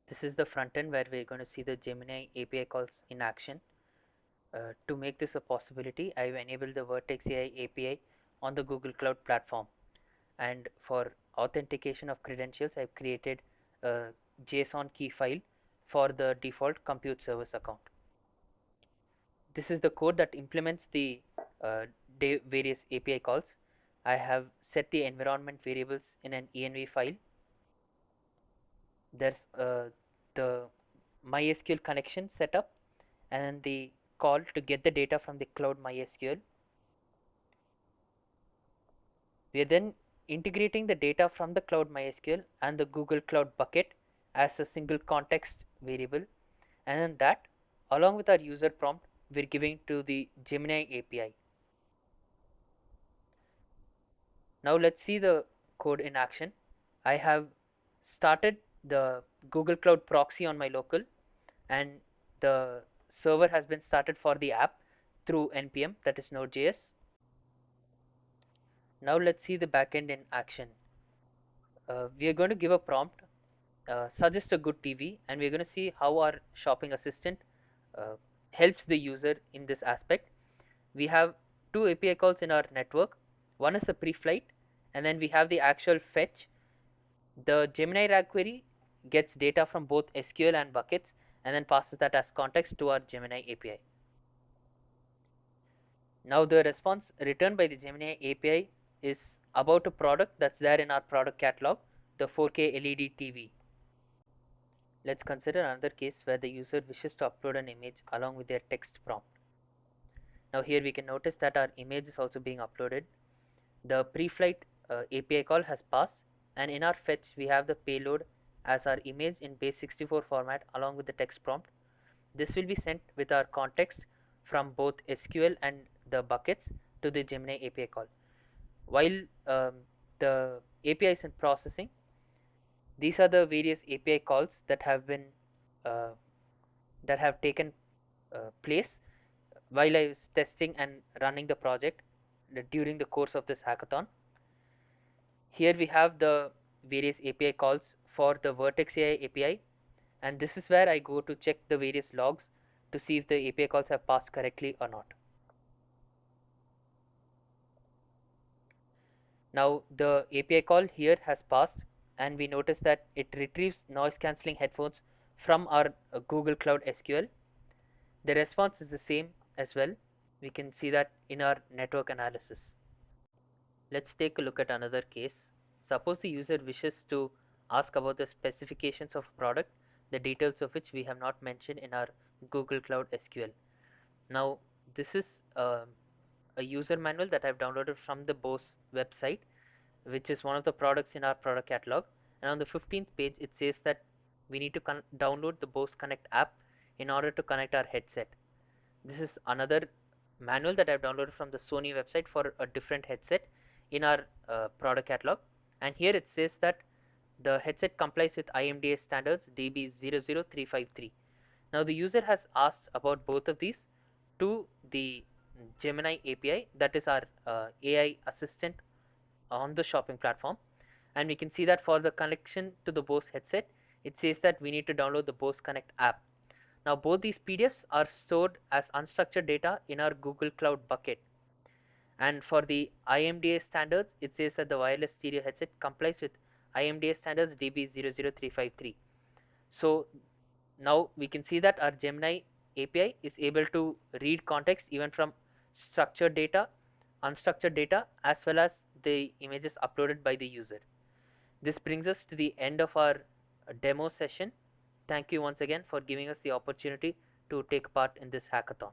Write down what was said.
This is the front end where we're going to see the Gemini API calls in action. To make this a possibility, I've enabled the Vertex AI API on the Google Cloud platform. And for authentication of credentials, I've created a JSON key file for the default compute service account. This is the code that implements the various API calls. I have set the environment variables in an env file. There's the MySQL connection set up and the call to get the data from the cloud MySQL. We are then integrating the data from the cloud MySQL and the Google Cloud bucket as a single context variable, and then that along with our user prompt we're giving to the Gemini API. Now let's see the code in action. I have started the Google Cloud proxy on my local, and the server has been started for the app through npm, that is Node.js. Now let's see the backend in action. We are going to give a prompt, suggest a good TV, and we're going to see how our shopping assistant uh, helps the user in this aspect. We have two API calls in our network. One is the pre-flight, and then we have the actual fetch. The Gemini RAG query gets data from both SQL and buckets and then passes that as context to our Gemini API. Now the response returned by the Gemini API is about a product that's there in our product catalog, the 4K LED TV. Let's consider another case where the user wishes to upload an image along with their text prompt. Now here we can notice that our image is also being uploaded. The pre-flight API call has passed, and in our fetch we have the payload as our image in base64 format along with the text prompt. This will be sent with our context from both SQL and the buckets to the Gemini API call. While the API is in processing, these are the various API calls that have been uh, that have taken place while I was testing and running the project during the course of this hackathon. Here we have the various API calls for the Vertex AI API, and this is where I go to check the various logs to see if the API calls have passed correctly or not. Now the API call here has passed, and we notice that it retrieves noise cancelling headphones from our Google Cloud SQL. The response is the same as well. We can see that in our network analysis. Let's take a look at another case. Suppose the user wishes to ask about the specifications of a product, the details of which we have not mentioned in our Google Cloud SQL. Now this is a user manual that I've downloaded from the Bose website, which is one of the products in our product catalog. And on the 15th page it says that we need to download the Bose Connect app in order to connect our headset. This is another manual that I've downloaded from the Sony website for a different headset in our product catalog, and here it says that the headset complies with IMDA standards DB00353. Now the user has asked about both of these to the Gemini API, that is our AI assistant on the shopping platform, and we can see that for the connection to the Bose headset it says that we need to download the Bose Connect app. Now both these PDFs are stored as unstructured data in our Google Cloud bucket, and for the IMDA standards it says that the wireless stereo headset complies with IMDA standards DB00353. So now we can see that our Gemini API is able to read context even from structured data, unstructured data, as well as the images uploaded by the user. This brings us to the end of our demo session. Thank you once again for giving us the opportunity to take part in this hackathon.